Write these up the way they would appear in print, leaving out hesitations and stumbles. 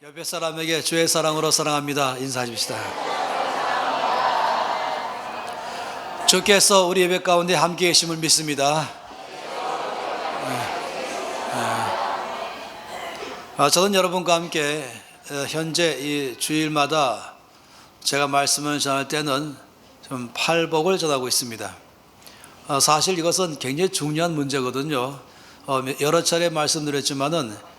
옆에 사람에게 주의 사랑으로 사랑합니다. 인사해 줍시다. 주께서 우리 예배 가운데 함께 계심을 믿습니다. 저는 여러분과 함께 현재 이 주일마다 제가 말씀을 전할 때는 좀 팔복을 전하고 있습니다. 사실 이것은 굉장히 중요한 문제거든요. 여러 차례 말씀드렸지만은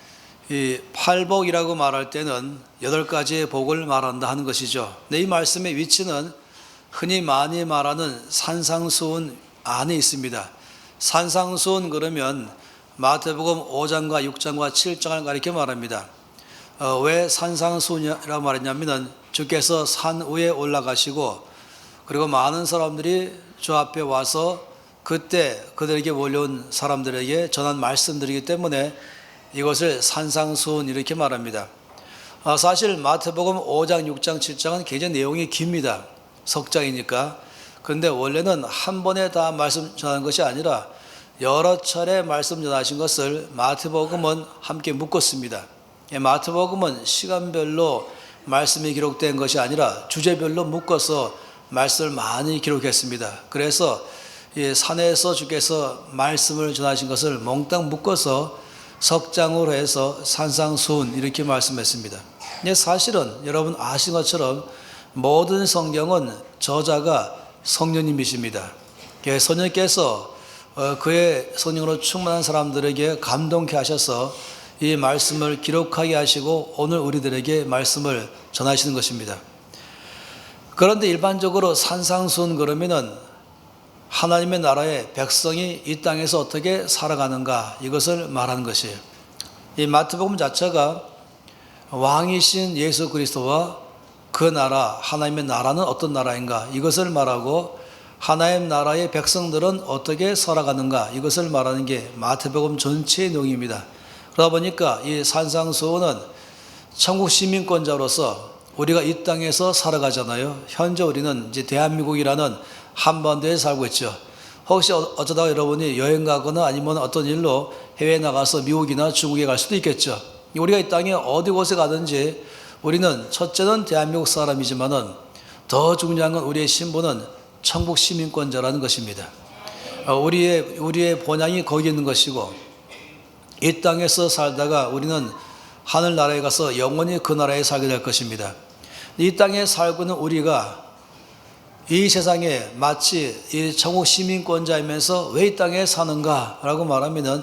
이 팔복이라고 말할 때는 8가지의 복을 말한다 하는 것이죠. 근데 이 말씀의 위치는 흔히 많이 말하는 산상수훈 안에 있습니다. 산상수훈 그러면 마태복음 5장과 6장과 7장을 가리켜 말합니다. 왜 산상수훈이라고 말했냐면 주께서 산 위에 올라가시고 그리고 많은 사람들이 주 앞에 와서 그때 그들에게 몰려온 사람들에게 전한 말씀들이기 때문에 이것을 산상수훈 이렇게 말합니다. 사실 마태복음 5장, 6장, 7장은 굉장히 내용이 깁니다. 석장이니까. 그런데 원래는 한 번에 다 말씀 전하는 것이 아니라 여러 차례 말씀 전하신 것을 마태복음은 함께 묶었습니다. 마태복음은 시간별로 말씀이 기록된 것이 아니라 주제별로 묶어서 말씀을 많이 기록했습니다. 그래서 산에서 주께서 말씀을 전하신 것을 몽땅 묶어서 석장으로 해서 산상수훈 이렇게 말씀했습니다. 근데 사실은 여러분 아신 것처럼 모든 성경은 저자가 성령님이십니다. 성령께서 그의 성령으로 충만한 사람들에게 감동케 하셔서 이 말씀을 기록하게 하시고 오늘 우리들에게 말씀을 전하시는 것입니다. 그런데 일반적으로 산상수훈 그러면은 하나님의 나라의 백성이 이 땅에서 어떻게 살아가는가 이것을 말하는 것이에요. 이 마태복음 자체가 왕이신 예수 그리스도와 그 나라 하나님의 나라는 어떤 나라인가 이것을 말하고 하나님 나라의 백성들은 어떻게 살아가는가 이것을 말하는 게 마태복음 전체의 내용입니다. 그러다 보니까 이 산상수훈은 천국 시민권자로서 우리가 이 땅에서 살아가잖아요. 현재 우리는 이제 대한민국이라는 한반도에 살고 있죠. 혹시 어쩌다가 여러분이 여행 가거나 아니면 어떤 일로 해외에 나가서 미국이나 중국에 갈 수도 있겠죠. 우리가 이 땅에 어디 곳에 가든지 우리는 첫째는 대한민국 사람이지만은 더 중요한 건 우리의 신분은 천국 시민권자라는 것입니다. 우리의 본향이 거기 있는 것이고 이 땅에서 살다가 우리는 하늘나라에 가서 영원히 그 나라에 살게 될 것입니다. 이 땅에 살고 있는 우리가 이 세상에 마치 이 천국 시민권자이면서 왜 이 땅에 사는가라고 말하면은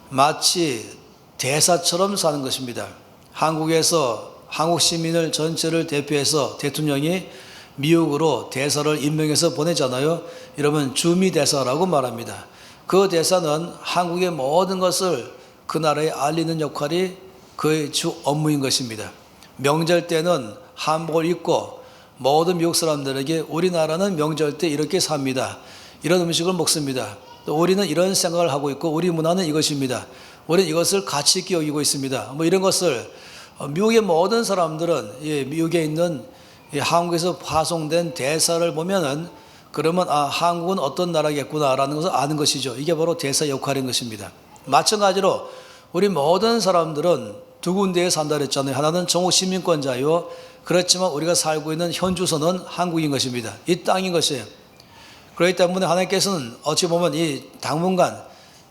마치 대사처럼 사는 것입니다. 한국에서 한국 시민을 전체를 대표해서 대통령이 미국으로 대사를 임명해서 보내잖아요. 여러분 주미대사라고 말합니다. 그 대사는 한국의 모든 것을 그 나라에 알리는 역할이 그의 주 업무인 것입니다. 명절 때는 한복을 입고 모든 미국 사람들에게 우리나라는 명절 때 이렇게 삽니다. 이런 음식을 먹습니다. 또 우리는 이런 생각을 하고 있고 우리 문화는 이것입니다. 우리는 이것을 가치 있게 여기고 있습니다. 이런 것을 미국의 모든 사람들은 미국에 있는 한국에서 파송된 대사를 보면은 그러면 한국은 어떤 나라겠구나라는 것을 아는 것이죠. 이게 바로 대사 역할인 것입니다. 마찬가지로 우리 모든 사람들은 두 군데에 산다 그랬잖아요. 하나는 천국 시민권자요. 그렇지만 우리가 살고 있는 현주소는 한국인 것입니다. 이 땅인 것이에요. 그렇기 때문에 하나님께서는 어찌 보면 이 당분간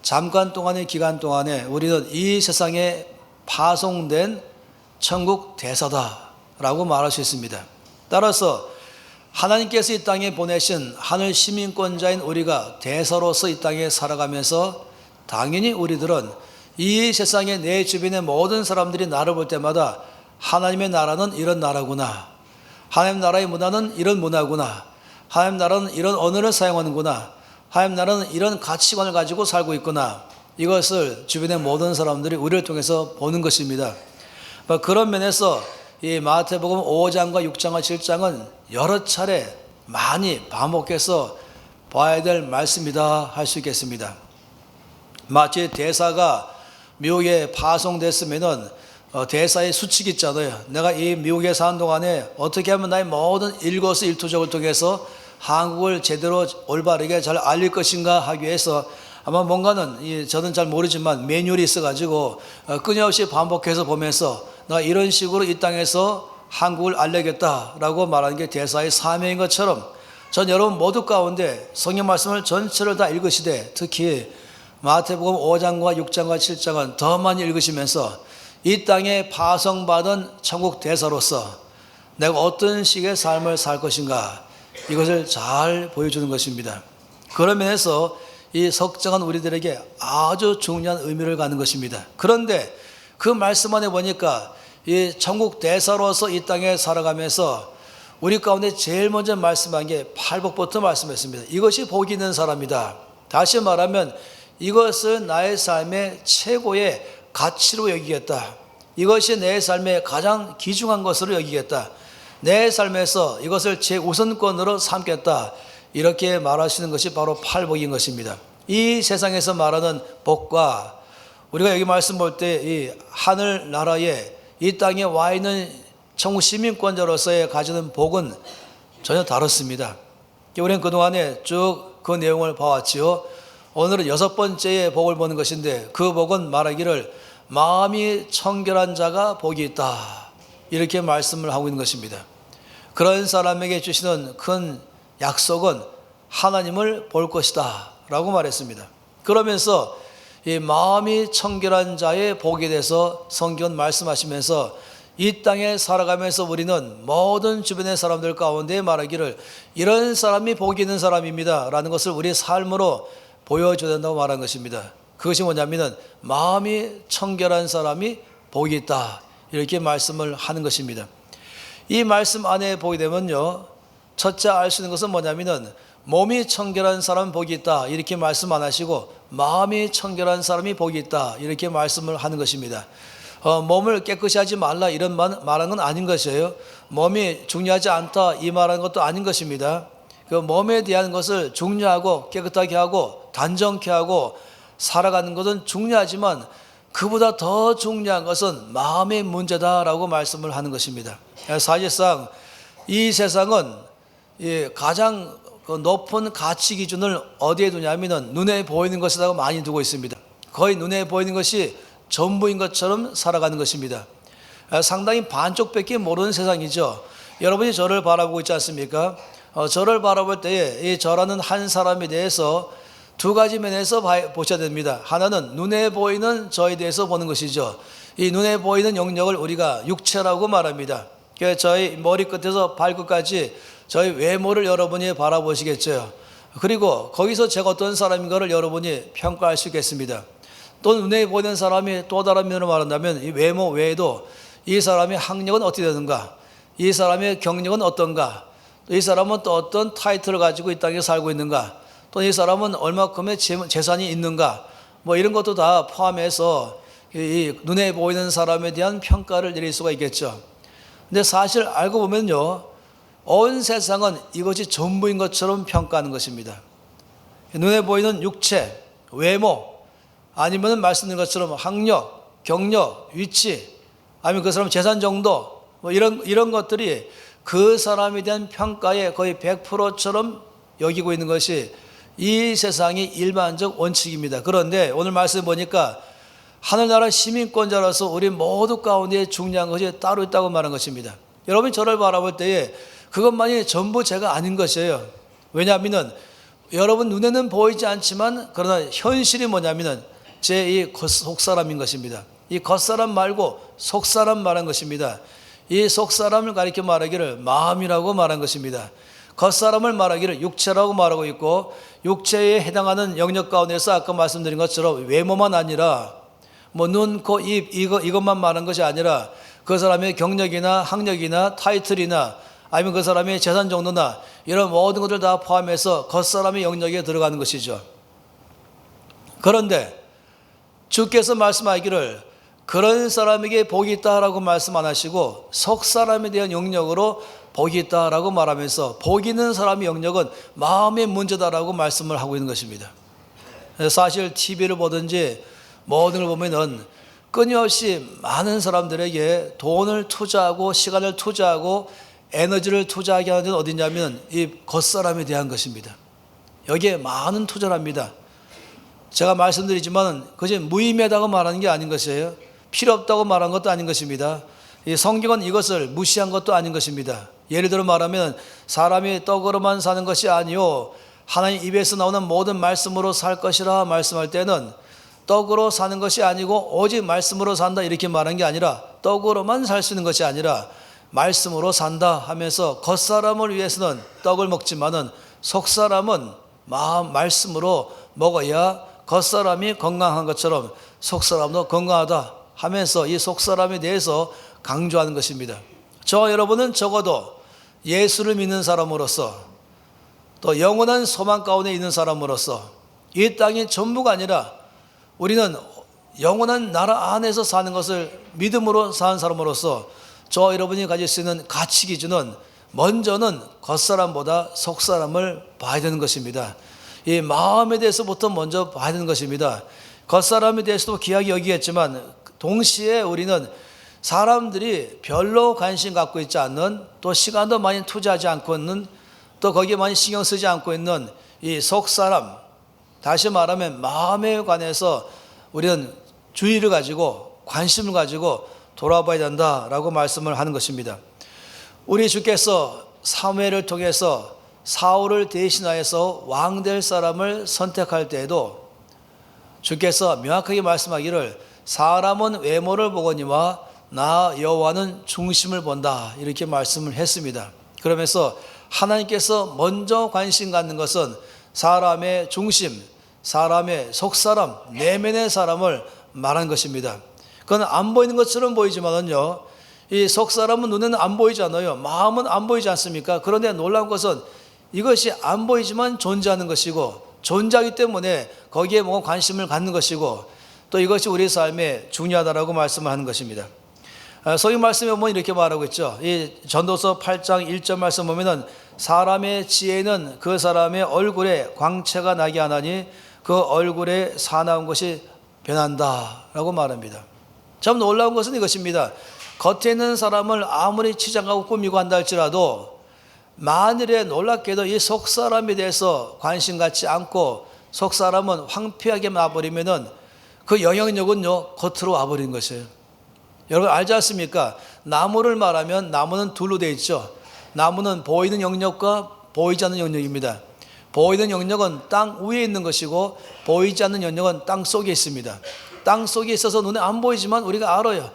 잠깐 동안의 기간 동안에 우리는 이 세상에 파송된 천국 대사다라고 말할 수 있습니다. 따라서 하나님께서 이 땅에 보내신 하늘 시민권자인 우리가 대사로서 이 땅에 살아가면서 당연히 우리들은 이 세상에 내 주변의 모든 사람들이 나를 볼 때마다 하나님의 나라는 이런 나라구나. 하나님 나라의 문화는 이런 문화구나. 하나님 나라는 이런 언어를 사용하는구나. 하나님 나라는 이런 가치관을 가지고 살고 있구나. 이것을 주변의 모든 사람들이 우리를 통해서 보는 것입니다. 그런 면에서 이 마태복음 5장과 6장과 7장은 여러 차례 많이 반복해서 봐야 될 말씀이다 할 수 있겠습니다. 마치 대사가 미국에 파송됐으면은 대사의 수칙이 있잖아요. 내가 이 미국에 사는 동안에 어떻게 하면 나의 모든 일거수일투족을 통해서 한국을 제대로 올바르게 잘 알릴 것인가 하기 위해서 아마 뭔가는 저는 잘 모르지만 매뉴얼이 있어가지고 끊임없이 반복해서 보면서 나 이런 식으로 이 땅에서 한국을 알려야겠다라고 말하는 게 대사의 사명인 것처럼 전 여러분 모두 가운데 성경 말씀을 전체를 다 읽으시되 특히 마태복음 5장과 6장과 7장은 더 많이 읽으시면서 이 땅에 파송받은 천국 대사로서 내가 어떤 식의 삶을 살 것인가 이것을 잘 보여주는 것입니다. 그런 면에서 이 석장은 우리들에게 아주 중요한 의미를 갖는 것입니다. 그런데 그 말씀 안에 보니까 이 천국 대사로서 이 땅에 살아가면서 우리 가운데 제일 먼저 말씀한 게 팔복부터 말씀했습니다. 이것이 복이 있는 사람이다. 다시 말하면 이것을 나의 삶의 최고의 가치로 여기겠다. 이것이 내 삶의 가장 귀중한 것으로 여기겠다. 내 삶에서 이것을 제 우선권으로 삼겠다. 이렇게 말하시는 것이 바로 팔복인 것입니다. 이 세상에서 말하는 복과 우리가 여기 말씀 볼 때 이 하늘 나라에 이 땅에 와 있는 천국 시민권자로서의 가지는 복은 전혀 다릅니다. 우리는 그동안에 쭉 그 내용을 봐왔지요. 오늘은 6번째의 복을 보는 것인데 그 복은 말하기를 마음이 청결한 자가 복이 있다. 이렇게 말씀을 하고 있는 것입니다. 그런 사람에게 주시는 큰 약속은 하나님을 볼 것이다 라고 말했습니다. 그러면서 이 마음이 청결한 자의 복에 대해서 성경은 말씀하시면서 이 땅에 살아가면서 우리는 모든 주변의 사람들 가운데 말하기를 이런 사람이 복이 있는 사람입니다 라는 것을 우리의 삶으로 보여줘야 된다고 말한 것입니다. 그것이 뭐냐면 마음이 청결한 사람이 복이 있다 이렇게 말씀을 하는 것입니다. 이 말씀 안에 보게 되면요, 첫째 알 수 있는 것은 뭐냐면 몸이 청결한 사람은 복이 있다 이렇게 말씀 안 하시고 마음이 청결한 사람이 복이 있다 이렇게 말씀을 하는 것입니다. 몸을 깨끗이 하지 말라 이런 말하는 건 아닌 것이에요. 몸이 중요하지 않다 이 말하는 것도 아닌 것입니다. 그 몸에 대한 것을 중요하고 깨끗하게 하고 단정케 하고 살아가는 것은 중요하지만 그보다 더 중요한 것은 마음의 문제다라고 말씀을 하는 것입니다. 사실상 이 세상은 가장 높은 가치 기준을 어디에 두냐면 눈에 보이는 것이라고 많이 두고 있습니다. 거의 눈에 보이는 것이 전부인 것처럼 살아가는 것입니다. 상당히 반쪽밖에 모르는 세상이죠. 여러분이 저를 바라보고 있지 않습니까? 저를 바라볼 때에 이 저라는 한 사람에 대해서 두 가지 면에서 보셔야 됩니다. 하나는 눈에 보이는 저에 대해서 보는 것이죠. 이 눈에 보이는 영역을 우리가 육체라고 말합니다. 저희 머리끝에서 발끝까지 저희 외모를 여러분이 바라보시겠죠. 그리고 거기서 제가 어떤 사람인가를 여러분이 평가할 수 있겠습니다. 또 눈에 보이는 사람이 또 다른 면으로 말한다면 이 외모 외에도 이 사람의 학력은 어떻게 되는가, 이 사람의 경력은 어떤가, 또 이 사람은 또 어떤 타이틀을 가지고 이 땅에 살고 있는가, 또 이 사람은 얼마큼의 재산이 있는가, 뭐 이런 것도 다 포함해서 이 눈에 보이는 사람에 대한 평가를 내릴 수가 있겠죠. 근데 사실 알고 보면요, 온 세상은 이것이 전부인 것처럼 평가하는 것입니다. 눈에 보이는 육체, 외모, 아니면 말씀드린 것처럼 학력, 경력, 위치, 아니면 그 사람 재산 정도, 뭐 이런 것들이 그 사람에 대한 평가의 거의 100%처럼 여기고 있는 것이 이 세상의 일반적 원칙입니다. 그런데 오늘 말씀 보니까 하늘나라 시민권자로서 우리 모두 가운데 중요한 것이 따로 있다고 말한 것입니다. 여러분이 저를 바라볼 때에 그것만이 전부 제가 아닌 것이에요. 왜냐하면 여러분 눈에는 보이지 않지만 그러나 현실이 뭐냐면 제 이 속사람인 것입니다. 이 겉사람 말고 속사람 말한 것입니다. 이 속사람을 가리켜 말하기를 마음이라고 말한 것입니다. 겉사람을 말하기를 육체라고 말하고 있고 육체에 해당하는 영역 가운데서 아까 말씀드린 것처럼 외모만 아니라 뭐 눈, 코, 입 이것만 말한 것이 아니라 그 사람의 경력이나 학력이나 타이틀이나 아니면 그 사람의 재산 정도나 이런 모든 것들 다 포함해서 겉사람의 영역에 들어가는 것이죠. 그런데 주께서 말씀하기를 그런 사람에게 복이 있다라고 말씀 안 하시고 속사람에 대한 영역으로 복이 있다라고 말하면서 복 있는 사람의 영역은 마음의 문제다라고 말씀을 하고 있는 것입니다. 사실 TV를 보든지 모든 걸 보면은 끊임없이 많은 사람들에게 돈을 투자하고 시간을 투자하고 에너지를 투자하게 하는 데는 어디냐면 이 겉사람에 대한 것입니다. 여기에 많은 투자를 합니다. 제가 말씀드리지만 그것이 무의미하다고 말하는 게 아닌 것이에요. 필요 없다고 말한 것도 아닌 것입니다. 이 성경은 이것을 무시한 것도 아닌 것입니다. 예를 들어 말하면 사람이 떡으로만 사는 것이 아니요 하나님 입에서 나오는 모든 말씀으로 살 것이라 말씀할 때는 떡으로 사는 것이 아니고 오직 말씀으로 산다 이렇게 말한 게 아니라 떡으로만 살 수 있는 것이 아니라 말씀으로 산다 하면서 겉사람을 위해서는 떡을 먹지만은 속사람은 말씀으로 먹어야 겉사람이 건강한 것처럼 속사람도 건강하다 하면서 이 속사람에 대해서 강조하는 것입니다. 저와 여러분은 적어도 예수를 믿는 사람으로서 또 영원한 소망 가운데 있는 사람으로서 이 땅이 전부가 아니라 우리는 영원한 나라 안에서 사는 것을 믿음으로 사는 사람으로서 저와 여러분이 가질 수 있는 가치 기준은 먼저는 겉사람보다 속사람을 봐야 되는 것입니다. 이 마음에 대해서부터 먼저 봐야 되는 것입니다. 겉사람에 대해서도 귀하게 여기겠지만 동시에 우리는 사람들이 별로 관심 갖고 있지 않는 또 시간도 많이 투자하지 않고 있는 또 거기에 많이 신경 쓰지 않고 있는 이 속사람, 다시 말하면 마음에 관해서 우리는 주의를 가지고 관심을 가지고 돌아봐야 된다라고 말씀을 하는 것입니다. 우리 주께서 사무엘을 통해서 사울을 대신하여서 왕 될 사람을 선택할 때에도 주께서 명확하게 말씀하기를 사람은 외모를 보거니와 나 여호와는 중심을 본다 이렇게 말씀을 했습니다. 그러면서 하나님께서 먼저 관심 갖는 것은 사람의 중심, 사람의 속사람, 내면의 사람을 말한 것입니다. 그건 안 보이는 것처럼 보이지만은요, 이 속사람은 눈에는 안 보이잖아요. 마음은 안 보이지 않습니까? 그런데 놀라운 것은 이것이 안 보이지만 존재하는 것이고 존재하기 때문에 거기에 뭔가 관심을 갖는 것이고 또 이것이 우리 삶에 중요하다라고 말씀을 하는 것입니다. 소위 말씀에 보면 이렇게 말하고 있죠. 이 전도서 8장 1절 말씀 보면은 사람의 지혜는 그 사람의 얼굴에 광채가 나게 하나니 그 얼굴에 사나운 것이 변한다라고 말합니다. 참 놀라운 것은 이것입니다. 겉에 있는 사람을 아무리 치장하고 꾸미고 한다 할지라도 만일에 놀랍게도 이 속사람에 대해서 관심 갖지 않고 속사람은 황폐하게 놔버리면은 그 영향력은요 겉으로 와버리는 것이에요. 여러분 알지 않습니까? 나무를 말하면 나무는 둘로 되어 있죠. 나무는 보이는 영역과 보이지 않는 영역입니다. 보이는 영역은 땅 위에 있는 것이고 보이지 않는 영역은 땅 속에 있습니다. 땅 속에 있어서 눈에 안 보이지만 우리가 알아요.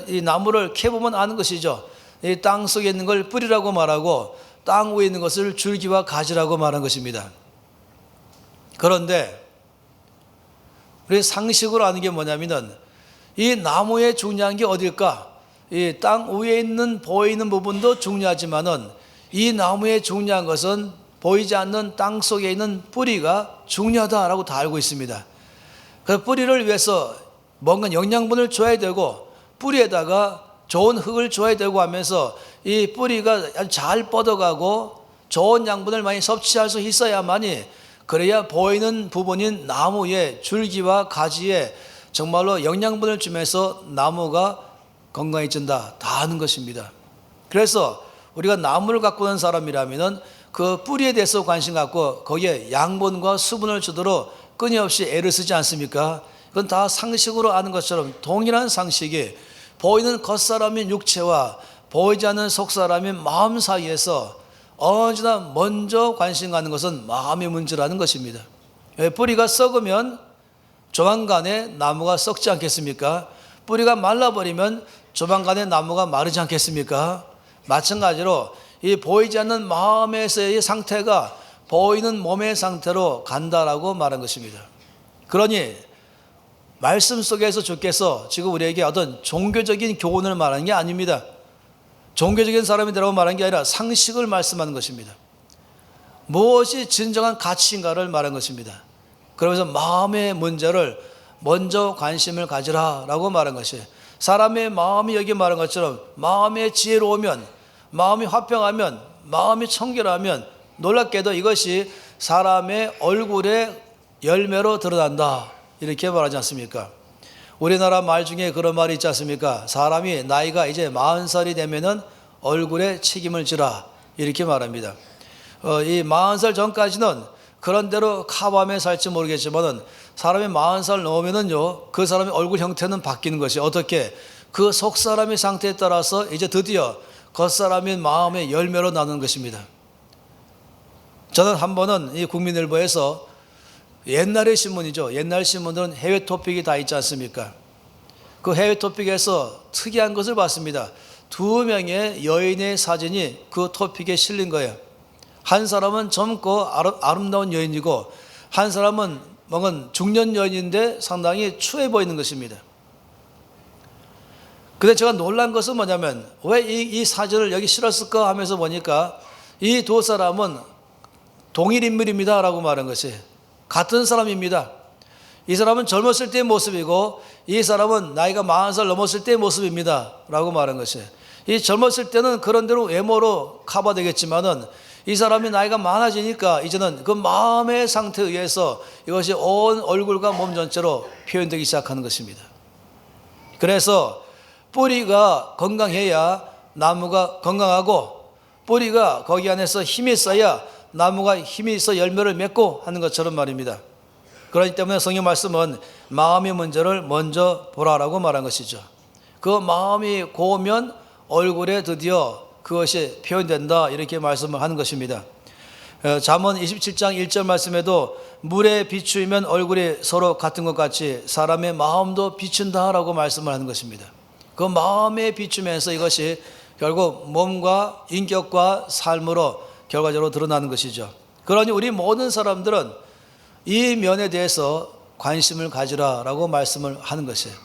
이 나무를 캐보면 아는 것이죠. 이 땅 속에 있는 걸 뿌리라고 말하고 땅 위에 있는 것을 줄기와 가지라고 말한 것입니다. 그런데 우리 상식으로 아는 게 뭐냐면은 이 나무에 중요한 게 어딜까? 이 땅 위에 있는 보이는 부분도 중요하지만은 이 나무에 중요한 것은 보이지 않는 땅 속에 있는 뿌리가 중요하다라고 다 알고 있습니다. 그 뿌리를 위해서 뭔가 영양분을 줘야 되고 뿌리에다가 좋은 흙을 줘야 되고 하면서 이 뿌리가 잘 뻗어가고 좋은 양분을 많이 섭취할 수 있어야만이 그래야 보이는 부분인 나무의 줄기와 가지에 정말로 영양분을 주면서 나무가 건강해진다 다 아는 것입니다. 그래서 우리가 나무를 가꾸는 사람이라면 그 뿌리에 대해서 관심 갖고 거기에 양분과 수분을 주도록 끊임없이 애를 쓰지 않습니까? 그건 다 상식으로 아는 것처럼 동일한 상식이 보이는 겉사람인 육체와 보이지 않는 속사람인 마음 사이에서 언제나 먼저 관심 갖는 것은 마음의 문제라는 것입니다. 뿌리가 썩으면 조만간에 나무가 썩지 않겠습니까? 뿌리가 말라버리면 조만간에 나무가 마르지 않겠습니까? 마찬가지로 이 보이지 않는 마음에서의 상태가 보이는 몸의 상태로 간다라고 말한 것입니다. 그러니 말씀 속에서 주께서 지금 우리에게 어떤 종교적인 교훈을 말하는 게 아닙니다. 종교적인 사람이 되라고 말한 게 아니라 상식을 말씀하는 것입니다. 무엇이 진정한 가치인가를 말한 것입니다. 그러면서 마음의 문제를 먼저 관심을 가지라라고 말한 것이에요. 사람의 마음이 여기 말한 것처럼 마음의 지혜로우면, 마음이 화평하면, 마음이 청결하면 놀랍게도 이것이 사람의 얼굴의 열매로 드러난다 이렇게 말하지 않습니까? 우리나라 말 중에 그런 말이 있지 않습니까? 사람이 나이가 이제 40살이 되면은 얼굴에 책임을 지라 이렇게 말합니다. 이 40살 전까지는 그런 대로 카밤에 살지 모르겠지만은 사람이 40살 넘으면은요, 그 사람의 얼굴 형태는 바뀌는 것이 어떻게? 그 속 사람의 상태에 따라서 이제 드디어 겉사람의 마음의 열매로 나누는 것입니다. 저는 한 번은 이 국민일보에서 옛날의 신문이죠. 옛날 신문들은 해외 토픽이 다 있지 않습니까? 그 해외 토픽에서 특이한 것을 봤습니다. 2명의 여인의 사진이 그 토픽에 실린 거예요. 한 사람은 젊고 아름다운 여인이고 한 사람은 먹은 중년 여인인데 상당히 추해 보이는 것입니다. 근데 제가 놀란 것은 뭐냐면 왜 이 사진을 여기 실었을까 하면서 보니까 이 두 사람은 동일 인물입니다 라고 말한 것이 같은 사람입니다. 이 사람은 젊었을 때의 모습이고 이 사람은 나이가 40살 넘었을 때의 모습입니다 라고 말한 것이 이 젊었을 때는 그런대로 외모로 커버되겠지만은 이 사람이 나이가 많아지니까 이제는 그 마음의 상태에 의해서 이것이 온 얼굴과 몸 전체로 표현되기 시작하는 것입니다. 그래서 뿌리가 건강해야 나무가 건강하고 뿌리가 거기 안에서 힘이 있어야 나무가 힘이 있어 열매를 맺고 하는 것처럼 말입니다. 그렇기 때문에 성경 말씀은 마음의 문제를 먼저 보라라고 말한 것이죠. 그 마음이 고우면 얼굴에 드디어 그것이 표현된다 이렇게 말씀을 하는 것입니다. 잠언 27장 1절 말씀에도 물에 비추이면 얼굴이 서로 같은 것 같이 사람의 마음도 비춘다라고 말씀을 하는 것입니다. 그 마음에 비추면서 이것이 결국 몸과 인격과 삶으로 결과적으로 드러나는 것이죠. 그러니 우리 모든 사람들은 이 면에 대해서 관심을 가지라라고 말씀을 하는 것이에요.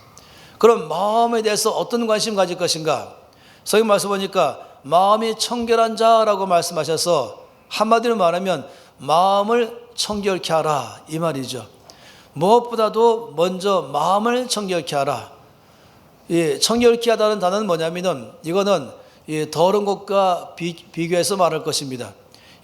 그럼 마음에 대해서 어떤 관심 가질 것인가? 성경 말씀 보니까 마음이 청결한 자라고 말씀하셔서 한마디로 말하면 마음을 청결케 하라 이 말이죠. 무엇보다도 먼저 마음을 청결케 하라. 이 청결케 하다는 단어는 뭐냐면은 이거는 이 더러운 것과 비교해서 말할 것입니다.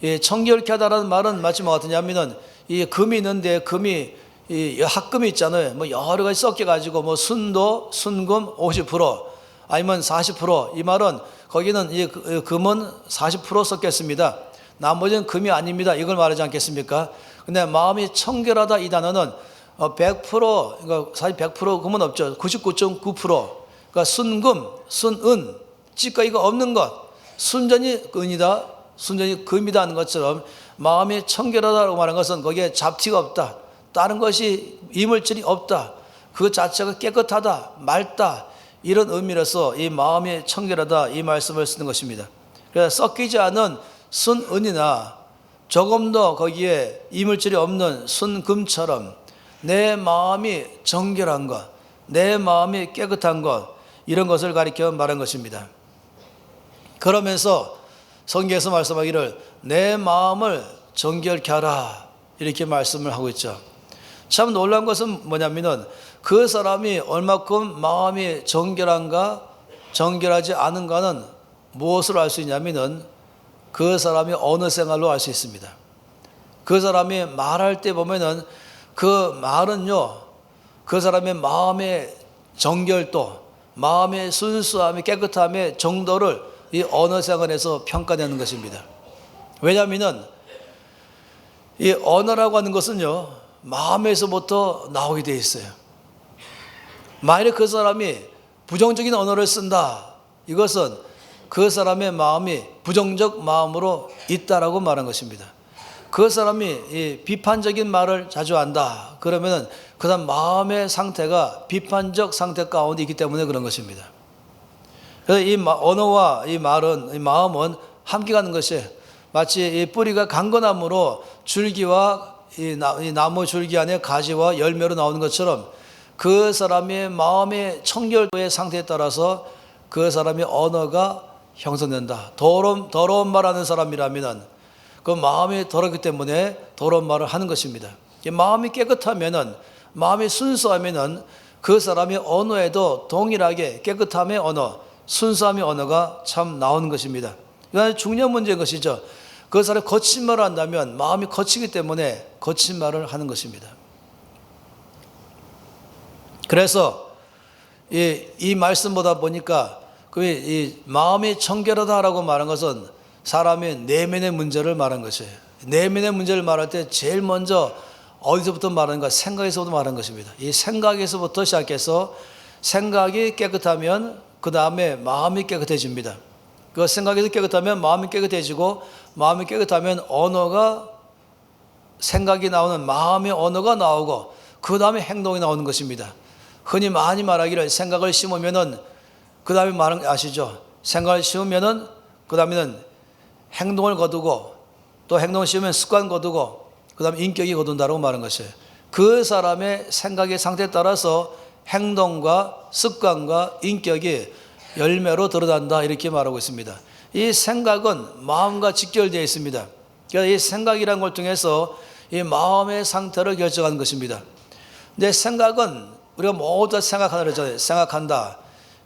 이 청결케 하다라는 말은 마치 뭐 같으냐면은 이 금이 있는데 금이 이 합금이 있잖아요. 뭐 여러 가지 섞여 가지고 뭐 순도 순금 50% 아니면 40% 이 말은 거기는 이 금은 40% 섞였습니다. 나머지는 금이 아닙니다. 이걸 말하지 않겠습니까? 근데 마음이 청결하다 이 단어는 100% 그러니까 사실 100% 금은 없죠. 99.9% 그러니까 순금, 순은 찌꺼기가 없는 것 순전히 은이다. 순전히 금이다 하는 것처럼 마음이 청결하다고 말하는 것은 거기에 잡티가 없다. 다른 것이 이물질이 없다. 그 자체가 깨끗하다. 맑다. 이런 의미로서 이 마음이 청결하다 이 말씀을 쓰는 것입니다. 그래서 섞이지 않은 순은이나 조금 더 거기에 이물질이 없는 순금처럼 내 마음이 정결한 것, 내 마음이 깨끗한 것 이런 것을 가리켜 말한 것입니다. 그러면서 성경에서 말씀하기를 내 마음을 정결케 하라 이렇게 말씀을 하고 있죠. 참 놀라운 것은 뭐냐면은 그 사람이 얼마큼 마음이 정결한가 정결하지 않은가는 무엇으로 알 수 있냐면은 그 사람이 어느 생활로 알 수 있습니다. 그 사람이 말할 때 보면은 그 말은요 그 사람의 마음의 정결도 마음의 순수함의 깨끗함의 정도를 이 언어 생활에서 평가되는 것입니다. 왜냐하면은 이 언어라고 하는 것은요 마음에서부터 나오게 되어 있어요. 만약에 그 사람이 부정적인 언어를 쓴다 이것은 그 사람의 마음이 부정적 마음으로 있다라고 말한 것입니다. 그 사람이 이 비판적인 말을 자주 한다 그러면은 그 사람 마음의 상태가 비판적 상태 가운데 있기 때문에 그런 것입니다. 그래서 이 언어와 이 말은 이 마음은 함께 가는 것이 마치 이 뿌리가 강건함으로 줄기와 이 나무 줄기 안에 가지와 열매로 나오는 것처럼 그 사람의 마음의 청결도의 상태에 따라서 그 사람의 언어가 형성된다. 더러운 말하는 사람이라면 그 마음이 더럽기 때문에 더러운 말을 하는 것입니다. 마음이 깨끗하면은 마음이 순수하면은 그 사람의 언어에도 동일하게 깨끗함의 언어, 순수함의 언어가 참 나오는 것입니다. 이건 중요한 문제인 것이죠. 그 사람이 거친 말을 한다면 마음이 거치기 때문에 거친 말을 하는 것입니다. 그래서 이 말씀보다 보니까 이 마음이 청결하다라고 말한 것은 사람의 내면의 문제를 말한 것이에요. 내면의 문제를 말할 때 제일 먼저 어디서부터 말하는가? 생각에서부터 말하는 것입니다. 이 생각에서부터 시작해서 생각이 깨끗하면 그 다음에 마음이 깨끗해집니다. 그 생각에서 깨끗하면 마음이 깨끗해지고, 마음이 깨끗하면 언어가, 생각이 나오는 마음의 언어가 나오고, 그 다음에 행동이 나오는 것입니다. 흔히 많이 말하기를 생각을 심으면은 그 다음에 말은 아시죠? 생각을 심으면은 그 다음에는 행동을 거두고, 또 행동을 심으면 습관 거두고, 그 다음에 인격이 거둔다고 말하는 것이에요. 그 사람의 생각의 상태에 따라서 행동과 습관과 인격이 열매로 드러난다, 이렇게 말하고 있습니다. 이 생각은 마음과 직결되어 있습니다. 그러니까 이 생각이라는 걸 통해서 이 마음의 상태를 결정하는 것입니다. 근데 생각은 우리가 모두 생각한다 그러잖아요. 생각한다.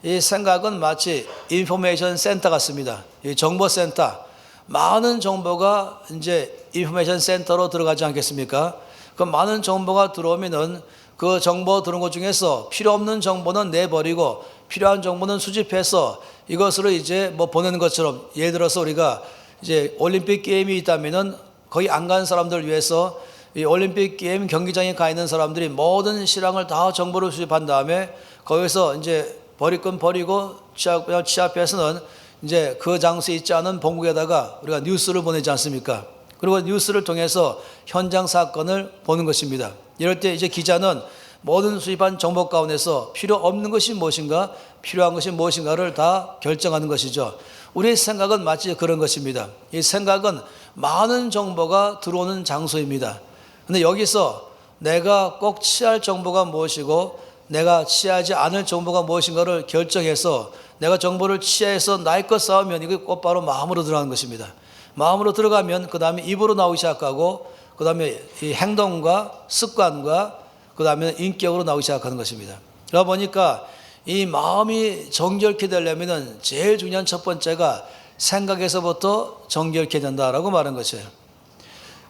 이 생각은 마치 인포메이션 센터 같습니다. 이 정보센터. 많은 정보가 이제 인포메이션 센터로 들어가지 않겠습니까? 그 많은 정보가 들어오면은 그 정보 들어온 것 중에서 필요 없는 정보는 내버리고 필요한 정보는 수집해서 이것으로 이제 뭐 보내는 것처럼, 예를 들어서 우리가 이제 올림픽 게임이 있다면은 거기 안 간 사람들을 위해서 이 올림픽 게임 경기장에 가 있는 사람들이 모든 실황을 다 정보를 수집한 다음에 거기서 이제 버릴 건 버리고 취합해서는 이제 그 장소에 있지 않은 본국에다가 우리가 뉴스를 보내지 않습니까? 그리고 뉴스를 통해서 현장 사건을 보는 것입니다. 이럴 때 이제 기자는 모든 수집한 정보 가운데서 필요 없는 것이 무엇인가, 필요한 것이 무엇인가를 다 결정하는 것이죠. 우리의 생각은 마치 그런 것입니다. 이 생각은 많은 정보가 들어오는 장소입니다. 근데 여기서 내가 꼭 취할 정보가 무엇이고 내가 취하지 않을 정보가 무엇인가를 결정해서 내가 정보를 취해서 나의 것 쌓으면 이게 곧바로 마음으로 들어가는 것입니다. 마음으로 들어가면 그 다음에 입으로 나오기 시작하고 그 다음에 이 행동과 습관과 그 다음에 인격으로 나오기 시작하는 것입니다. 그러다 보니까 이 마음이 정결케 되려면 제일 중요한 첫 번째가 생각에서부터 정결케 된다라고 말한 것이에요.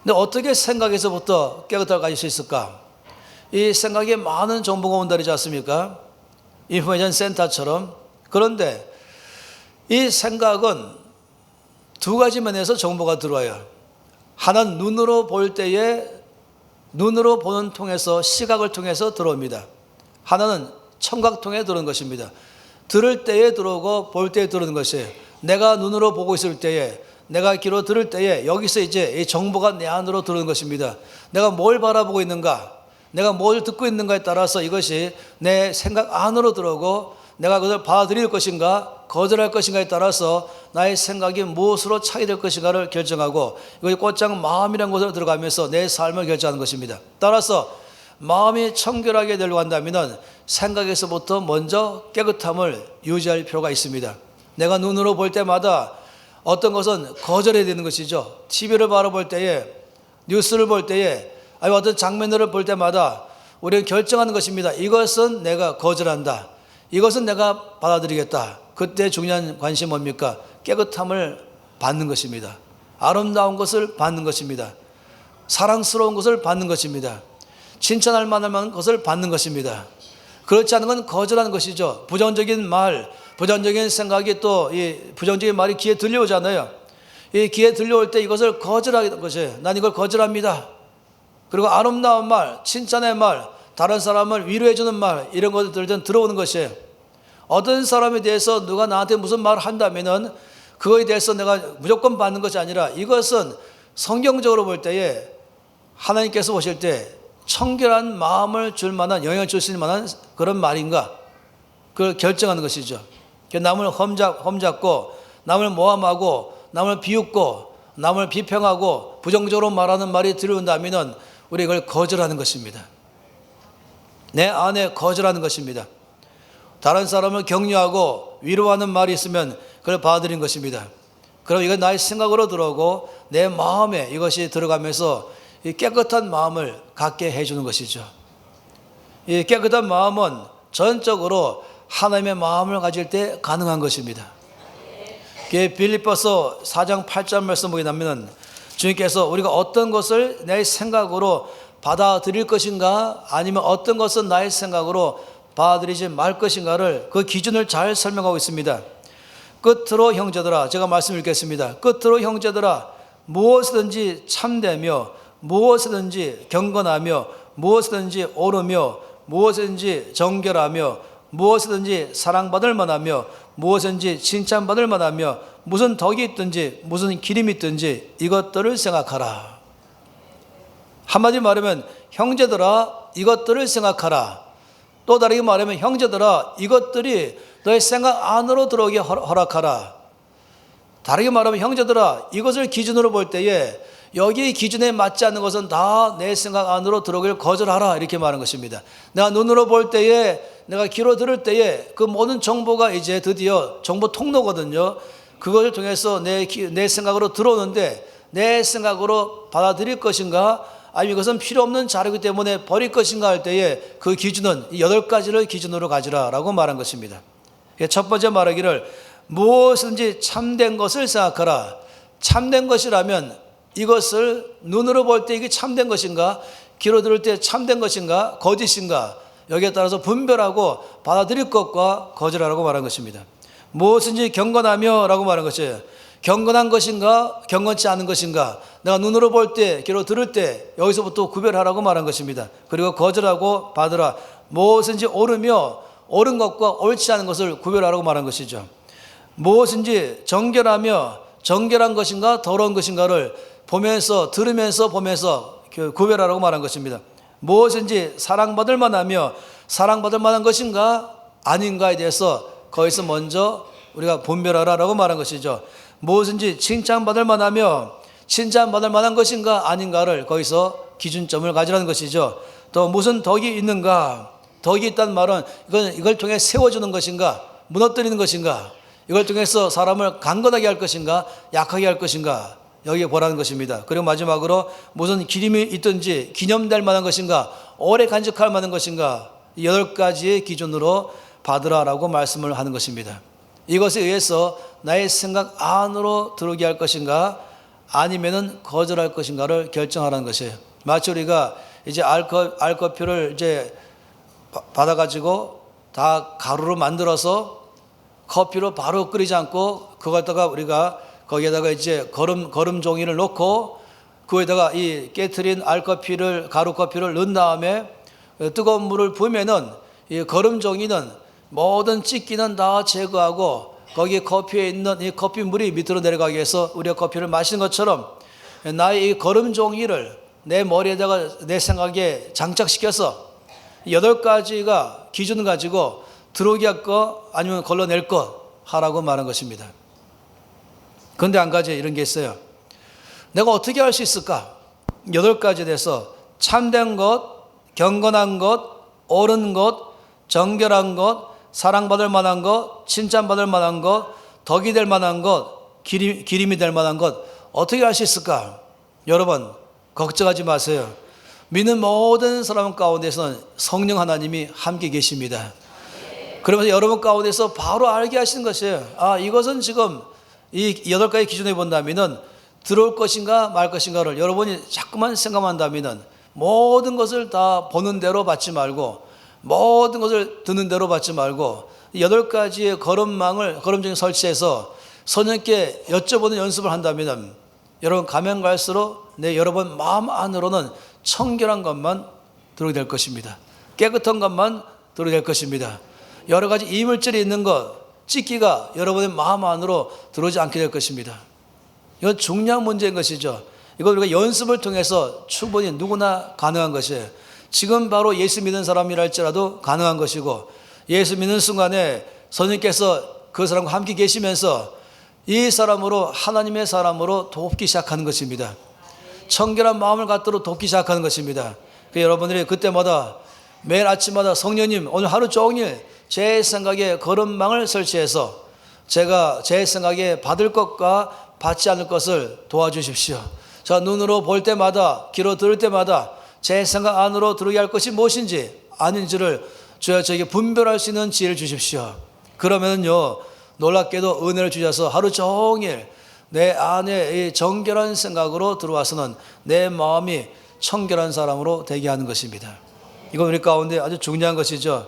근데 어떻게 생각에서부터 깨끗하게 가질 수 있을까? 이 생각에 많은 정보가 온다지 않습니까? 인포메이션 센터처럼. 그런데 이 생각은 두 가지 면에서 정보가 들어와요. 하나는 눈으로 볼 때에 눈으로 보는 통해서, 시각을 통해서 들어옵니다. 하나는 청각 통해 들어오는 것입니다. 들을 때에 들어오고 볼 때에 들어오는 것이에요. 내가 눈으로 보고 있을 때에, 내가 귀로 들을 때에 여기서 이제 이 정보가 내 안으로 들어오는 것입니다. 내가 뭘 바라보고 있는가, 내가 뭘 듣고 있는가에 따라서 이것이 내 생각 안으로 들어오고 내가 그것을 받아들일 것인가 거절할 것인가에 따라서 나의 생각이 무엇으로 차게 될 것인가를 결정하고, 이것이 곧장 마음이라는 곳으로 들어가면서 내 삶을 결정하는 것입니다. 따라서 마음이 청결하게 되려고 한다면 생각에서부터 먼저 깨끗함을 유지할 필요가 있습니다. 내가 눈으로 볼 때마다 어떤 것은 거절해야 되는 것이죠. TV를 바라볼 때에, 뉴스를 볼 때에, 아니 어떤 장면들을 볼 때마다 우리는 결정하는 것입니다. 이것은 내가 거절한다, 이것은 내가 받아들이겠다. 그때 중요한 관심이 뭡니까? 깨끗함을 받는 것입니다. 아름다운 것을 받는 것입니다. 사랑스러운 것을 받는 것입니다. 칭찬할 만한 것을 받는 것입니다. 그렇지 않은 건 거절하는 것이죠. 부정적인 말, 부정적인 생각이, 또 이 부정적인 말이 귀에 들려오잖아요. 이 귀에 들려올 때 이것을 거절하는 것이에요. 난 이걸 거절합니다. 그리고 아름다운 말, 칭찬의 말, 다른 사람을 위로해주는 말, 이런 것들은 들어오는 것이에요. 어떤 사람에 대해서 누가 나한테 무슨 말을 한다면은 그거에 대해서 내가 무조건 받는 것이 아니라, 이것은 성경적으로 볼 때에 하나님께서 보실 때 청결한 마음을 줄 만한, 영향을 줄 수 있는 만한 그런 말인가, 그걸 결정하는 것이죠. 남을 험잡고, 남을 모함하고, 남을 비웃고, 남을 비평하고 부정적으로 말하는 말이 들어온다면 우리 이걸 거절하는 것입니다. 내 안에 거절하는 것입니다. 다른 사람을 격려하고 위로하는 말이 있으면 그걸 받아들이는 것입니다. 그럼 이건 나의 생각으로 들어오고 내 마음에 이것이 들어가면서 이 깨끗한 마음을 갖게 해주는 것이죠. 이 깨끗한 마음은 전적으로 하나님의 마음을 가질 때 가능한 것입니다. 빌립보서 4장 8절 말씀 보게 되면 주님께서 우리가 어떤 것을 내 생각으로 받아들일 것인가, 아니면 어떤 것은 나의 생각으로 받아들이지 말 것인가를, 그 기준을 잘 설명하고 있습니다. 끝으로 형제들아, 제가 말씀 읽겠습니다. 끝으로 형제들아, 무엇이든지 참되며 무엇이든지 경건하며 무엇이든지 옳으며 무엇이든지 정결하며 무엇이든지 사랑받을 만하며 무엇이든지 칭찬받을 만하며 무슨 덕이 있든지 무슨 기림이 있든지 이것들을 생각하라. 한마디 말하면 형제들아 이것들을 생각하라. 또 다르게 말하면 형제들아 이것들이 너의 생각 안으로 들어오게 허락하라. 다르게 말하면 형제들아 이것을 기준으로 볼 때에 여기 기준에 맞지 않는 것은 다 내 생각 안으로 들어오길 거절하라 이렇게 말하는 것입니다. 내가 눈으로 볼 때에 내가 귀로 들을 때에 그 모든 정보가 이제 드디어 정보 통로거든요. 그것을 통해서 내 생각으로 들어오는데 내 생각으로 받아들일 것인가 아니면 이것은 필요 없는 자료이기 때문에 버릴 것인가 할 때에 그 기준은 8가지를 기준으로 가지라라고 말한 것입니다. 첫 번째 말하기를 무엇인지 참된 것을 생각하라. 참된 것이라면 이것을 눈으로 볼 때 이게 참된 것인가 귀로 들을 때 참된 것인가 거짓인가 여기에 따라서 분별하고 받아들일 것과 거절하라고 말한 것입니다. 무엇인지 경건하며 라고 말한 것이에요. 경건한 것인가 경건치 않은 것인가 내가 눈으로 볼 때 귀로 들을 때 여기서부터 구별하라고 말한 것입니다. 그리고 거절하고 받으라. 무엇인지 옳으며 옳은 것과 옳지 않은 것을 구별하라고 말한 것이죠. 무엇인지 정결하며 정결한 것인가 더러운 것인가를 보면서 들으면서 보면서 구별하라고 말한 것입니다. 무엇인지 사랑받을 만하며 사랑받을 만한 것인가 아닌가에 대해서 거기서 먼저 우리가 분별하라고 말한 것이죠. 무엇인지 칭찬받을 만하며 칭찬받을 만한 것인가 아닌가를 거기서 기준점을 가지라는 것이죠. 또 무슨 덕이 있는가 덕이 있다는 말은 이걸 통해 세워주는 것인가 무너뜨리는 것인가 이걸 통해서 사람을 강건하게 할 것인가 약하게 할 것인가 여기에 보라는 것입니다. 그리고 마지막으로 무슨 기림이 있든지 기념될 만한 것인가 오래 간직할 만한 것인가 8가지의 기준으로 받으라라고 말씀을 하는 것입니다. 이것에 의해서 나의 생각 안으로 들어오게 할 것인가 아니면은 거절할 것인가를 결정하라는 것이에요. 마치 우리가 이제 알커피를 이제 받아가지고 다 가루로 만들어서 커피로 바로 끓이지 않고 그거다가 우리가 거기에다가 이제 거름 종이를 놓고 그에다가 이 깨트린 가루 커피를 넣은 다음에 뜨거운 물을 부으면은 이 거름 종이는 모든 찌기는 다 제거하고 거기에 커피에 있는 이 커피 물이 밑으로 내려가게 해서 우리가 커피를 마시는 것처럼 나의 이 거름 종이를 내 머리에다가 내 생각에 장착시켜서 8가지가 기준 가지고 들어오게 할 것 아니면 걸러낼 것 하라고 말한 것입니다. 그런데 한 가지 이런 게 있어요. 내가 어떻게 할 수 있을까? 8가지에 대해서 참된 것, 경건한 것, 옳은 것, 정결한 것, 사랑받을 만한 것, 칭찬받을 만한 것, 덕이 될 만한 것, 기림이 될 만한 것 어떻게 할 수 있을까? 여러분 걱정하지 마세요. 믿는 모든 사람 가운데서는 성령 하나님이 함께 계십니다. 그러면서 여러분 가운데서 바로 알게 하시는 것이에요. 아, 이것은 지금 이 8가지 기준에 본다면은 들어올 것인가 말 것인가를 여러분이 자꾸만 생각한다면은 모든 것을 다 보는 대로 받지 말고 모든 것을 듣는 대로 받지 말고 8가지의 거름종을 설치해서 선생님께 여쭤보는 연습을 한다면은 여러분 가면 갈수록 여러분 마음 안으로는 청결한 것만 들어오게 될 것입니다. 깨끗한 것만 들어오게 될 것입니다. 여러 가지 이물질이 있는 것, 찢기가 여러분의 마음 안으로 들어오지 않게 될 것입니다. 이건 중요한 문제인 것이죠. 이걸 우리가 연습을 통해서 충분히 누구나 가능한 것이에요. 지금 바로 예수 믿는 사람이라 할지라도 가능한 것이고 예수 믿는 순간에 선생님께서 그 사람과 함께 계시면서 이 사람으로 하나님의 사람으로 돕기 시작하는 것입니다. 청결한 마음을 갖도록 돕기 시작하는 것입니다. 여러분들이 그때마다 매일 아침마다 성령님 오늘 하루 종일 제 생각에 거름망을 설치해서 제가 제 생각에 받을 것과 받지 않을 것을 도와주십시오. 자, 눈으로 볼 때마다 귀로 들을 때마다 제 생각 안으로 들어오게 할 것이 무엇인지 아닌지를 주여 저에게 분별할 수 있는 지혜를 주십시오. 그러면요 놀랍게도 은혜를 주셔서 하루 종일 내 안에 이 정결한 생각으로 들어와서는 내 마음이 청결한 사람으로 되게 하는 것입니다. 이건 우리 가운데 아주 중요한 것이죠.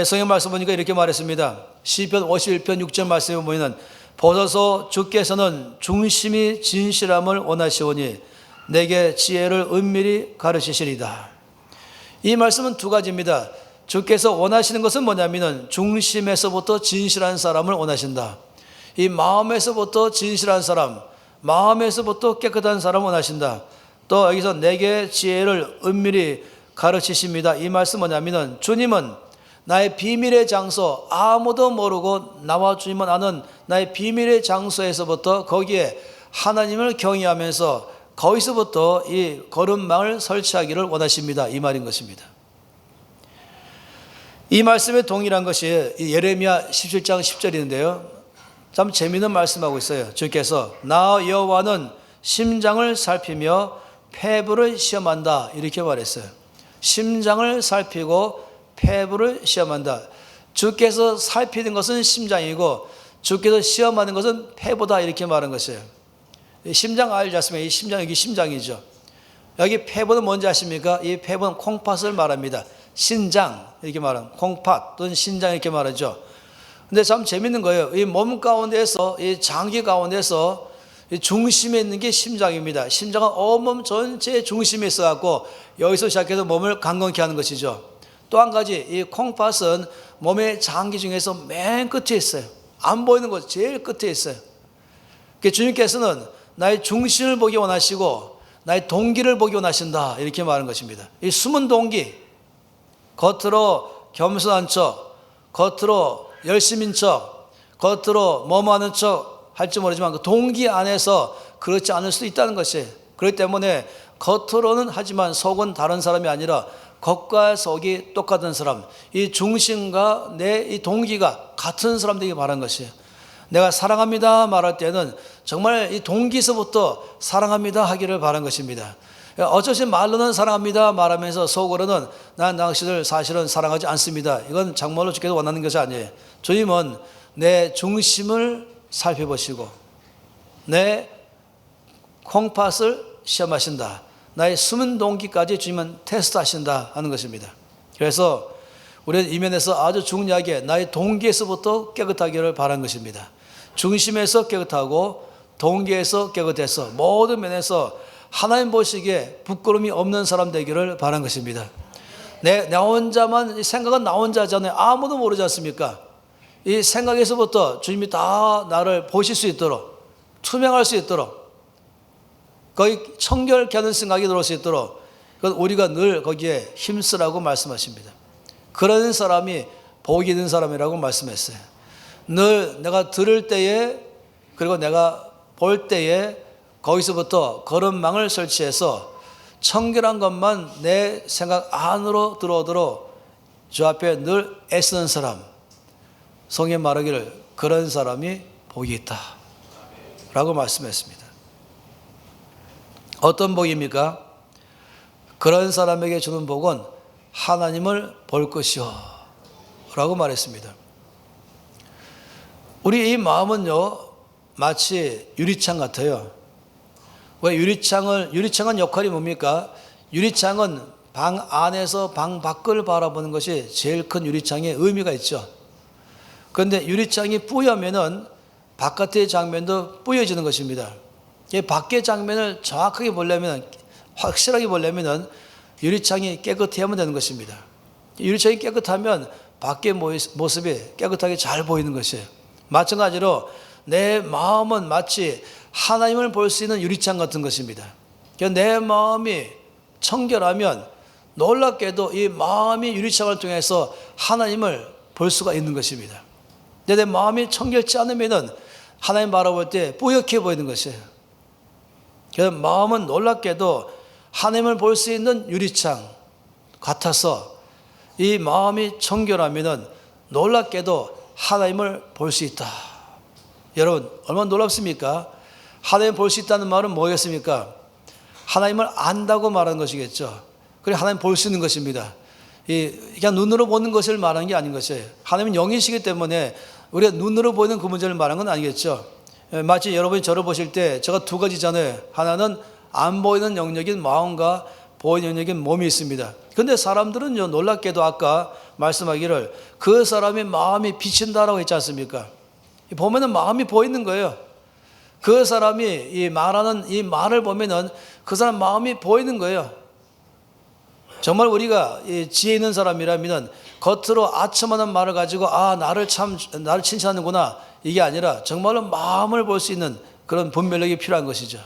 성경 말씀 보니까 이렇게 말했습니다. 시편 51편 6절 말씀에 보면 보소서 주께서는 중심이 진실함을 원하시오니 내게 지혜를 은밀히 가르치시리다. 이 말씀은 두 가지입니다. 주께서 원하시는 것은 뭐냐면은 중심에서부터 진실한 사람을 원하신다. 이 마음에서부터 진실한 사람, 마음에서부터 깨끗한 사람을 원하신다. 또 여기서 내게 지혜를 은밀히 가르치십니다. 이 말씀 뭐냐면은 주님은 나의 비밀의 장소, 아무도 모르고 나와 주님만 아는 나의 비밀의 장소에서부터 거기에 하나님을 경외하면서 거기서부터 이 거룩망을 설치하기를 원하십니다. 이 말인 것입니다. 이 말씀에 동일한 것이 예레미야 17장 10절인데요. 참 재미있는 말씀하고 있어요. 주께서 나 여호와는 심장을 살피며 폐부를 시험한다 이렇게 말했어요. 심장을 살피고 폐부를 시험한다. 주께서 살피는 것은 심장이고 주께서 시험하는 것은 폐부다 이렇게 말한 것이에요. 심장 알지 않습니까? 이 심장, 여기 심장이죠. 여기 폐부는 뭔지 아십니까? 이 폐부는 콩팥을 말합니다. 신장 이렇게 말하는 콩팥 또는 신장 이렇게 말하죠. 근데 참 재밌는 거예요. 이 몸 가운데서 이 장기 가운데서 이 중심에 있는 게 심장입니다. 심장은 온몸 전체의 중심에 있어갖고 여기서 시작해서 몸을 강건케 하는 것이죠. 또 한 가지 이 콩팥은 몸의 장기 중에서 맨 끝에 있어요. 안 보이는 곳 제일 끝에 있어요. 주님께서는 나의 중심을 보기 원하시고 나의 동기를 보기 원하신다 이렇게 말하는 것입니다. 이 숨은 동기, 겉으로 겸손한 척, 겉으로 열심인 척, 겉으로 뭐뭐하는 척 할지 모르지만 그 동기 안에서 그렇지 않을 수도 있다는 것이에요. 그렇기 때문에 겉으로는 하지만 속은 다른 사람이 아니라 겉과 속이 똑같은 사람, 이 중심과 내 이 동기가 같은 사람 되기 바란 것이에요. 내가 사랑합니다 말할 때는 정말 이 동기에서부터 사랑합니다 하기를 바란 것입니다. 어쩌시 말로는 사랑합니다 말하면서 속으로는 난 당신을 사실은 사랑하지 않습니다. 이건 정말로 주께서 원하는 것이 아니에요. 주님은 내 중심을 살펴보시고 내 콩팥을 시험하신다. 나의 숨은 동기까지 주님은 테스트하신다 하는 것입니다. 그래서 우리는 이 면에서 아주 중요하게 나의 동기에서부터 깨끗하기를 바란 것입니다. 중심에서 깨끗하고 동기에서 깨끗해서 모든 면에서 하나님 보시기에 부끄러움이 없는 사람 되기를 바란 것입니다. 나 혼자만 생각은 나 혼자잖아요. 아무도 모르지 않습니까? 이 생각에서부터 주님이 다 나를 보실 수 있도록 투명할 수 있도록 거의 청결케 하는 생각이 들어올 수 있도록 그건 우리가 늘 거기에 힘쓰라고 말씀하십니다. 그런 사람이 복이 있는 사람이라고 말씀했어요. 늘 내가 들을 때에 그리고 내가 볼 때에 거기서부터 거룩망을 설치해서 청결한 것만 내 생각 안으로 들어오도록 주 앞에 늘 애쓰는 사람, 성경 말하기를 그런 사람이 복이 있다 라고 말씀했습니다. 어떤 복입니까? 그런 사람에게 주는 복은 하나님을 볼 것이요 라고 말했습니다. 우리 이 마음은요 마치 유리창 같아요. 왜 유리창은 역할이 뭡니까? 유리창은 방 안에서 방 밖을 바라보는 것이 제일 큰 유리창의 의미가 있죠. 그런데 유리창이 뿌여면은 바깥의 장면도 뿌여지는 것입니다. 이 밖의 장면을 정확하게 보려면, 확실하게 보려면은 유리창이 깨끗해야만 되는 것입니다. 유리창이 깨끗하면 밖의 모습이 깨끗하게 잘 보이는 것이에요. 마찬가지로 내 마음은 마치 하나님을 볼 수 있는 유리창 같은 것입니다. 내 마음이 청결하면 놀랍게도 이 마음이 유리창을 통해서 하나님을 볼 수가 있는 것입니다. 근데 내 마음이 청결치 않으면 하나님 바라볼 때 뿌옇게 보이는 것이에요. 그래서 마음은 놀랍게도 하나님을 볼 수 있는 유리창 같아서 이 마음이 청결하면 놀랍게도 하나님을 볼 수 있다. 여러분 얼마나 놀랍습니까? 하나님을 볼 수 있다는 말은 뭐겠습니까? 하나님을 안다고 말하는 것이겠죠. 그래 하나님 볼 수 있는 것입니다. 그냥 눈으로 보는 것을 말하는 게 아닌 것이에요. 하나님은 영이시기 때문에 우리가 눈으로 보이는 그 문제를 말하는 건 아니겠죠. 마치 여러분이 저를 보실 때 제가 두 가지잖아요. 하나는 안 보이는 영역인 마음과 보이는 영역인 몸이 있습니다. 그런데 사람들은요 놀랍게도 아까 말씀하기를 그 사람의 마음이 비친다라고 했지 않습니까? 보면은 마음이 보이는 거예요. 그 사람이 이 말하는 이 말을 보면은 그 사람 마음이 보이는 거예요. 정말 우리가 지혜 있는 사람이라면 겉으로 아첨하는 말을 가지고 나를 칭찬하는구나, 이게 아니라 정말로 마음을 볼 수 있는 그런 분별력이 필요한 것이죠.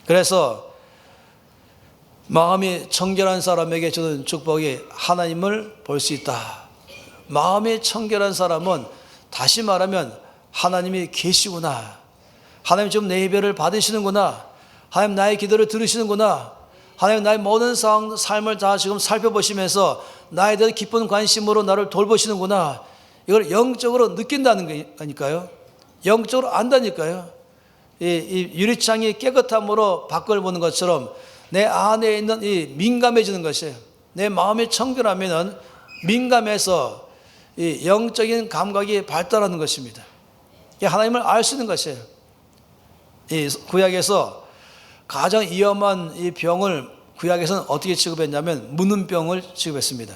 그래서 마음이 청결한 사람에게 주는 축복이 하나님을 볼 수 있다. 마음이 청결한 사람은 다시 말하면 하나님이 계시구나, 하나님 지금 내 예배를 받으시는구나, 하나님 나의 기도를 들으시는구나, 하나님 나의 모든 상황, 삶을 다 지금 살펴보시면서 나에 대한 기쁜 관심으로 나를 돌보시는구나, 이걸 영적으로 느낀다는 거니까요. 영적으로 안다니까요. 이 유리창이 깨끗함으로 밖을 보는 것처럼 내 안에 있는 이 민감해지는 것이에요. 내 마음이 청결하면은 민감해서 이 영적인 감각이 발달하는 것입니다. 하나님을 알 수 있는 것이에요. 이 구약에서 가장 위험한 이 병을 구약에서는 어떻게 취급했냐면 문은병을 취급했습니다.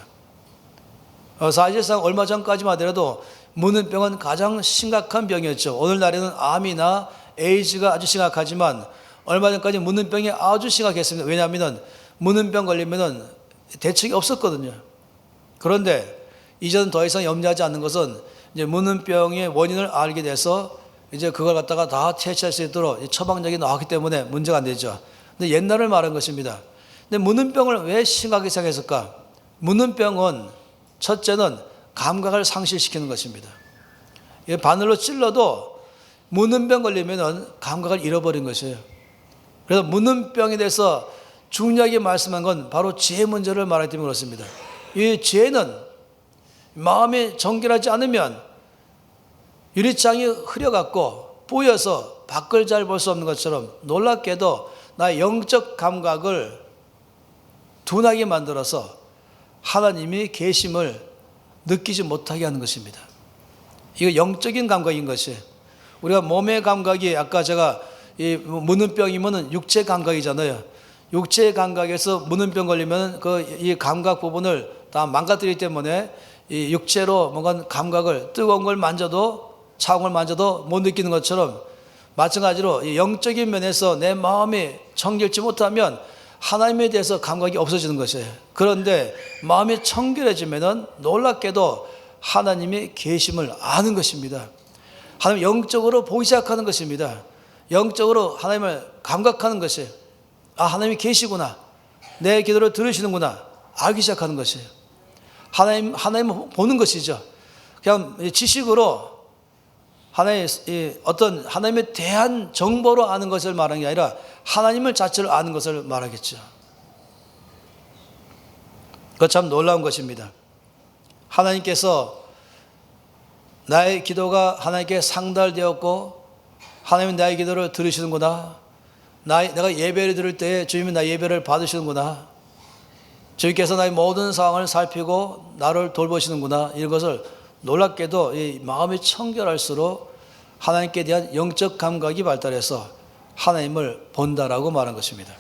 사실상 얼마 전까지만 하더라도 문은병은 가장 심각한 병이었죠. 오늘날에는 암이나 에이즈가 아주 심각하지만 얼마 전까지 문은병이 아주 심각했습니다. 왜냐하면 문은병 걸리면 대책이 없었거든요. 그런데 이제는 더 이상 염려하지 않는 것은 이제 문은병의 원인을 알게 돼서 이제 그걸 갖다가 다 퇴치할 수 있도록 처방약이 나왔기 때문에 문제가 안 되죠. 근데 옛날을 말한 것입니다. 근데 문은병을 왜 심각하게 생각했을까? 문은병은 첫째는 감각을 상실시키는 것입니다. 바늘로 찔러도 문은병 걸리면 감각을 잃어버린 것이에요. 그래서 문은병에 대해서 중요하게 말씀한 건 바로 죄 문제를 말하기 때문에 그렇습니다. 이 죄는 마음이 정결하지 않으면 유리창이 흐려갖고 뿌여서 밖을 잘 볼 수 없는 것처럼 놀랍게도 나의 영적 감각을 둔하게 만들어서 하나님이 계심을 느끼지 못하게 하는 것입니다. 이거 영적인 감각인 것이에요. 우리가 몸의 감각이 아까 제가 이 문은병이면 육체 감각이잖아요. 육체 감각에서 문은병 걸리면 이 감각 부분을 다 망가뜨리기 때문에 이 육체로 뭔가 감각을 뜨거운 걸 만져도 차가운 걸 만져도 못 느끼는 것처럼 마찬가지로 영적인 면에서 내 마음이 청결치 못하면 하나님에 대해서 감각이 없어지는 것이에요. 그런데 마음이 청결해지면 놀랍게도 하나님의 계심을 아는 것입니다. 하나님 영적으로 보기 시작하는 것입니다. 영적으로 하나님을 감각하는 것이에요. 하나님이 계시구나, 내 기도를 들으시는구나 알기 시작하는 것이에요. 하나님을 보는 것이죠. 그냥 지식으로 어떤 하나님에 대한 정보로 아는 것을 말하는 게 아니라 하나님을 자체를 아는 것을 말하겠죠. 그거 참 놀라운 것입니다. 하나님께서 나의 기도가 하나님께 상달되었고 하나님은 나의 기도를 들으시는구나, 내가 예배를 드릴 때에 주님이 나의 예배를 받으시는구나, 주님께서 나의 모든 상황을 살피고 나를 돌보시는구나, 이런 것을 놀랍게도 이 마음이 청결할수록 하나님께 대한 영적 감각이 발달해서 하나님을 본다라고 말한 것입니다.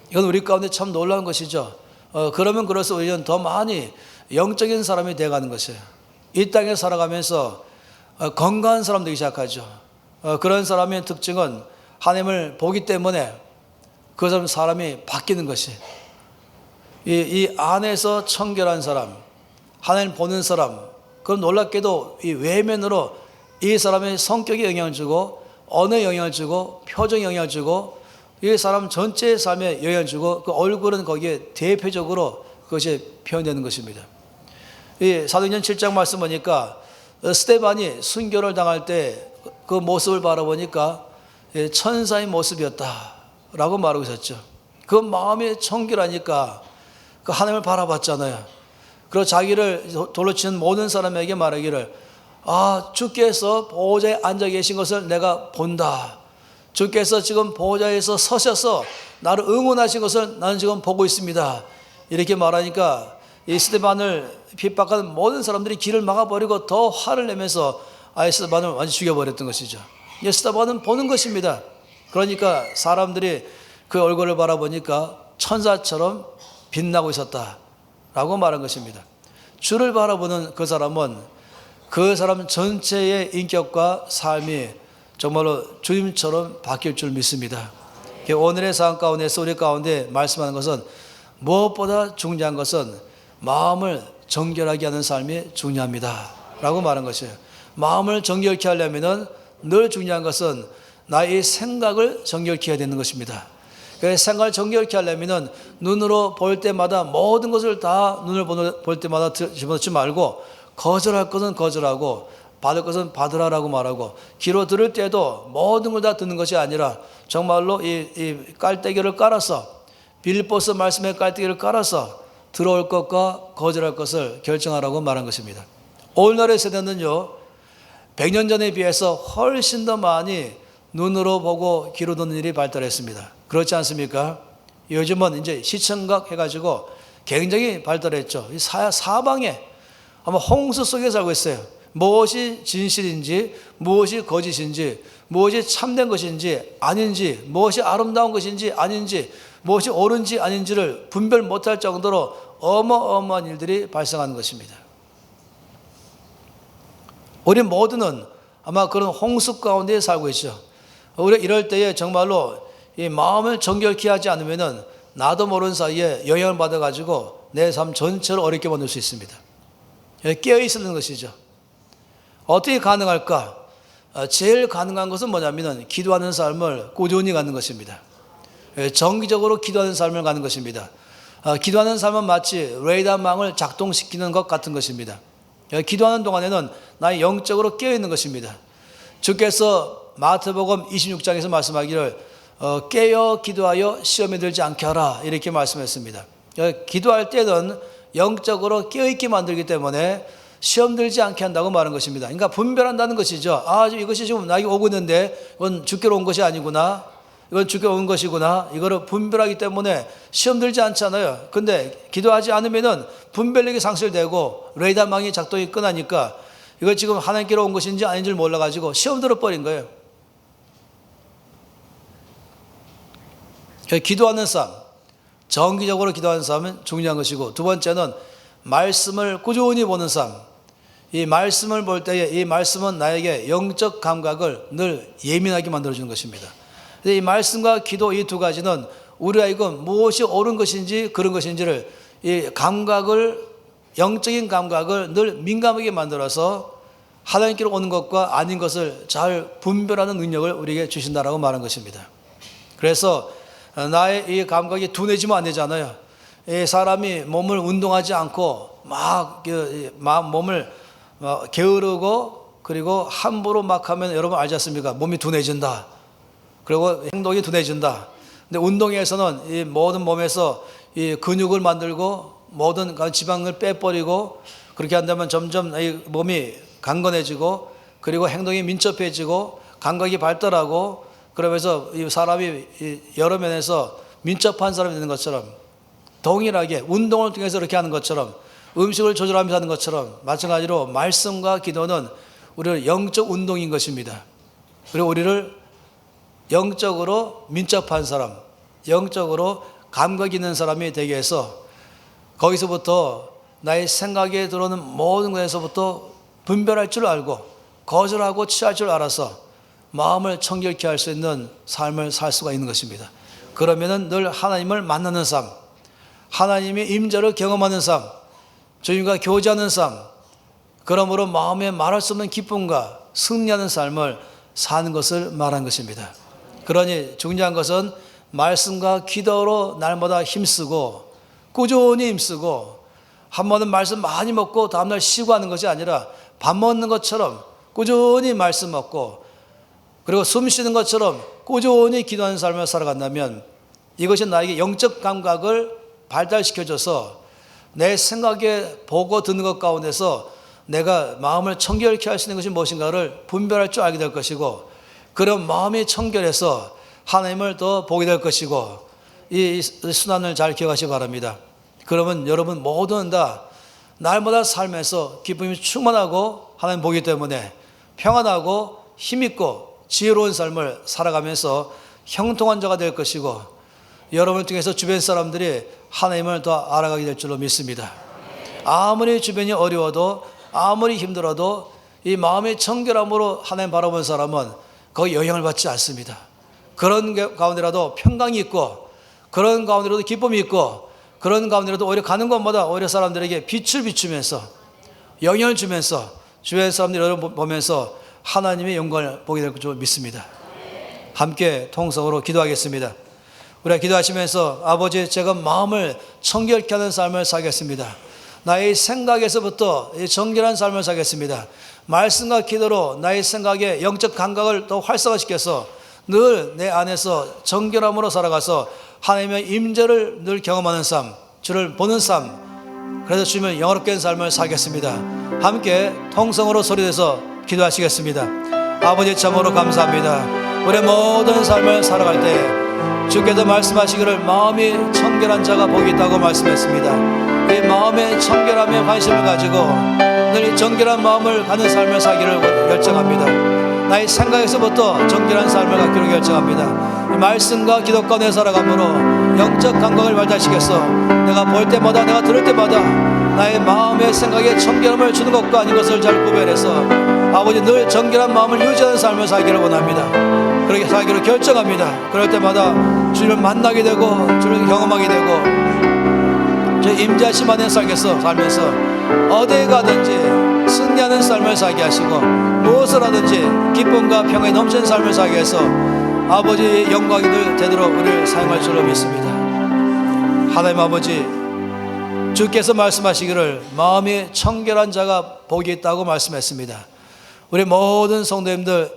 이건 우리 가운데 참 놀라운 것이죠. 그러면 그럴수록 우리는 더 많이 영적인 사람이 되어가는 것이에요. 이 땅에 살아가면서 건강한 사람 되기 시작하죠. 그런 사람의 특징은 하나님을 보기 때문에 그 사람이 바뀌는 것이에요. 이 안에서 청결한 사람, 하나님 보는 사람, 그건 놀랍게도 이 외면으로 이 사람의 성격에 영향을 주고 언어에 영향을 주고 표정에 영향을 주고 이 사람 전체의 삶에 영향을 주고 그 얼굴은 거기에 대표적으로 그것이 표현되는 것입니다. 이 사도행전 7장 말씀 보니까 스데반이 순교를 당할 때 그 모습을 바라보니까 천사의 모습이었다라고 말하고 있었죠. 그 마음이 청결하니까 그 하나님을 바라봤잖아요. 그리고 자기를 돌로 치는 모든 사람에게 말하기를 주께서 보호자에 앉아 계신 것을 내가 본다. 주께서 지금 보호자에서 서셔서 나를 응원하신 것을 나는 지금 보고 있습니다. 이렇게 말하니까 이 스데반을 핍박하는 모든 사람들이 길을 막아버리고 더 화를 내면서 스데반을 완전히 죽여버렸던 것이죠. 스데반은 보는 것입니다. 그러니까 사람들이 그 얼굴을 바라보니까 천사처럼 빛나고 있었다라고 말한 것입니다. 주를 바라보는 그 사람은 그 사람 전체의 인격과 삶이 정말로 주님처럼 바뀔 줄 믿습니다. 오늘의 삶 가운데서 우리 가운데 말씀하는 것은 무엇보다 중요한 것은 마음을 정결하게 하는 삶이 중요합니다 라고 말한 것이에요. 마음을 정결케 하려면 늘 중요한 것은 나의 생각을 정결케 해야 되는 것입니다. 생각을 정결케 하려면 눈으로 볼 때마다 모든 것을 다 눈을 볼 때마다 집어넣지 말고 거절할 것은 거절하고 받을 것은 받으라라고 말하고 귀로 들을 때도 모든 걸 다 듣는 것이 아니라 정말로 이 깔때기를 깔아서 빌립보서 말씀의 깔때기를 깔아서 들어올 것과 거절할 것을 결정하라고 말한 것입니다. 오늘날의 세대는요 100년 전에 비해서 훨씬 더 많이 눈으로 보고 귀로 듣는 일이 발달했습니다. 그렇지 않습니까? 요즘은 이제 시청각 해가지고 굉장히 발달했죠. 사방에 아마 홍수 속에 살고 있어요. 무엇이 진실인지, 무엇이 거짓인지, 무엇이 참된 것인지 아닌지, 무엇이 아름다운 것인지 아닌지, 무엇이 옳은지 아닌지를 분별 못할 정도로 어마어마한 일들이 발생하는 것입니다. 우리 모두는 아마 그런 홍수 가운데 살고 있죠. 우리가 이럴 때에 정말로 이 마음을 정결케 하지 않으면은 나도 모르는 사이에 영향을 받아가지고 내 삶 전체를 어렵게 만들 수 있습니다. 깨어 있는 것이죠. 어떻게 가능할까? 제일 가능한 것은 뭐냐면은 기도하는 삶을 꾸준히 가는 것입니다. 정기적으로 기도하는 삶을 가는 것입니다. 기도하는 삶은 마치 레이더망을 작동시키는 것 같은 것입니다. 기도하는 동안에는 나의 영적으로 깨어 있는 것입니다. 주께서 마태복음 26장에서 말씀하기를 깨어 기도하여 시험에 들지 않게 하라 이렇게 말씀했습니다. 기도할 때는 영적으로 깨어있게 만들기 때문에 시험 들지 않게 한다고 말한 것입니다. 그러니까 분별한다는 것이죠. 이것이 지금 나에게 오고 있는데 이건 주께로 온 것이 아니구나, 이건 주께로 온 것이구나, 이거를 분별하기 때문에 시험 들지 않잖아요. 근데 기도하지 않으면은 분별력이 상실되고 레이더망이 작동이 끝나니까 이거 지금 하나님께로 온 것인지 아닌지를 몰라가지고 시험 들어버린 거예요. 기도하는 삶, 정기적으로 기도하는 삶은 중요한 것이고, 두 번째는 말씀을 꾸준히 보는 삶. 이 말씀을 볼 때에 이 말씀은 나에게 영적 감각을 늘 예민하게 만들어주는 것입니다. 이 말씀과 기도 이 두 가지는 우리가 이건 무엇이 옳은 것인지 그런 것인지를 이 감각을, 영적인 감각을 늘 민감하게 만들어서 하나님께로 오는 것과 아닌 것을 잘 분별하는 능력을 우리에게 주신다라고 말한 것입니다. 그래서 나의 이 감각이 둔해지면 안 되잖아요. 이 사람이 몸을 운동하지 않고 막 몸을 게으르고 그리고 함부로 막 하면 여러분 알지 않습니까? 몸이 둔해진다. 그리고 행동이 둔해진다. 근데 운동에서는 이 모든 몸에서 이 근육을 만들고 모든 지방을 빼버리고 그렇게 한다면 점점 이 몸이 강건해지고 그리고 행동이 민첩해지고 감각이 발달하고 그러면서 이 사람이 여러 면에서 민첩한 사람이 되는 것처럼, 동일하게 운동을 통해서 이렇게 하는 것처럼, 음식을 조절하면서 하는 것처럼 마찬가지로 말씀과 기도는 우리를 영적 운동인 것입니다. 그리고 우리를 영적으로 민첩한 사람, 영적으로 감각 있는 사람이 되게 해서 거기서부터 나의 생각에 들어오는 모든 것에서부터 분별할 줄 알고 거절하고 취할 줄 알아서 마음을 청결케 할 수 있는 삶을 살 수가 있는 것입니다. 그러면은 늘 하나님을 만나는 삶, 하나님의 임재를 경험하는 삶, 주님과 교제하는 삶, 그러므로 마음에 말할 수 없는 기쁨과 승리하는 삶을 사는 것을 말한 것입니다. 그러니 중요한 것은 말씀과 기도로 날마다 힘쓰고 꾸준히 힘쓰고 한 번은 말씀 많이 먹고 다음날 쉬고 하는 것이 아니라 밥 먹는 것처럼 꾸준히 말씀 먹고 그리고 숨 쉬는 것처럼 꾸준히 기도하는 삶을 살아간다면 이것이 나에게 영적 감각을 발달시켜줘서 내 생각에 보고 듣는 것 가운데서 내가 마음을 청결케 할 수 있는 것이 무엇인가를 분별할 줄 알게 될 것이고, 그런 마음이 청결해서 하나님을 더 보게 될 것이고, 이 순환을 잘 기억하시기 바랍니다. 그러면 여러분 모두는 다 날마다 삶에서 기쁨이 충만하고 하나님 보기 때문에 평안하고 힘있고 지혜로운 삶을 살아가면서 형통한 자가 될 것이고, 여러분을 통해서 주변 사람들이 하나님을 더 알아가게 될 줄로 믿습니다. 아무리 주변이 어려워도 아무리 힘들어도 이 마음의 청결함으로 하나님 바라본 사람은 거기 영향을 받지 않습니다. 그런 가운데라도 평강이 있고, 그런 가운데라도 기쁨이 있고, 그런 가운데라도 오히려 가는 곳마다 오히려 사람들에게 빛을 비추면서 영향을 주면서 주변 사람들이 보면서 하나님의 영광을 보게 될 줄 믿습니다. 함께 통성으로 기도하겠습니다. 우리가 기도하시면서 아버지, 제가 마음을 청결케 하는 삶을 살겠습니다. 나의 생각에서부터 정결한 삶을 살겠습니다. 말씀과 기도로 나의 생각에 영적 감각을 더 활성화시켜서 늘 내 안에서 정결함으로 살아가서 하나님의 임재를 늘 경험하는 삶, 주를 보는 삶, 그래서 주님을 영화롭게 하는 삶을 살겠습니다. 함께 통성으로 소리내서 기도하시겠습니다. 아버지, 참으로 감사합니다. 우리의 모든 삶을 살아갈 때 주께서 말씀하시기를 마음이 청결한 자가 복이 있다고 말씀했습니다. 이 마음의 청결함에 관심을 가지고 늘 이 정결한 마음을 가는 삶을 살기를 결정합니다. 나의 생각에서부터 정결한 삶을 갖기로 결정합니다. 이 말씀과 기도 가운데 살아감으로 영적 감각을 발달시켜서 내가 볼 때마다, 내가 들을 때마다 나의 마음의 생각에 청결함을 주는 것과 아닌 것을 잘 구별해서 아버지, 늘 정결한 마음을 유지하는 삶을 살기를 원합니다. 그렇게 살기로 결정합니다. 그럴 때마다 주님을 만나게 되고 주님을 경험하게 되고 저 임재하심 안에 살면서 어디에 가든지 승리하는 삶을 살게 하시고 무엇을 하든지 기쁨과 평안에 넘치는 삶을 살게 해서 아버지의 영광이 늘 되도록 우리를 사용할 줄로 믿습니다. 하나님 아버지, 주께서 말씀하시기를 마음이 청결한 자가 복이 있다고 말씀했습니다. 우리 모든 성도님들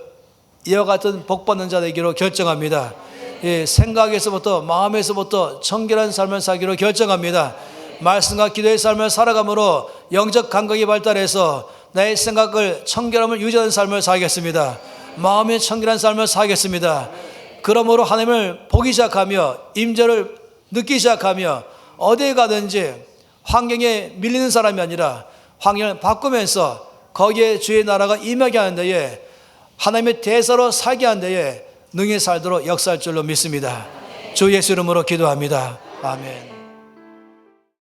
이와 같은 복받는 자 되기로 결정합니다. 생각에서부터 마음에서부터 청결한 삶을 살기로 결정합니다. 말씀과 기도의 삶을 살아감으로 영적 감각이 발달해서 나의 생각을 청결함을 유지하는 삶을 살겠습니다. 마음의 청결한 삶을 살겠습니다. 그러므로 하나님을 보기 시작하며 임재를 느끼기 시작하며 어디에 가든지 환경에 밀리는 사람이 아니라 환경을 바꾸면서 거기에 주의 나라가 임하게 하는 데에 하나님의 대사로 살게 하는 데에 능히 살도록 역사할 줄로 믿습니다. 주 예수 이름으로 기도합니다. 아멘.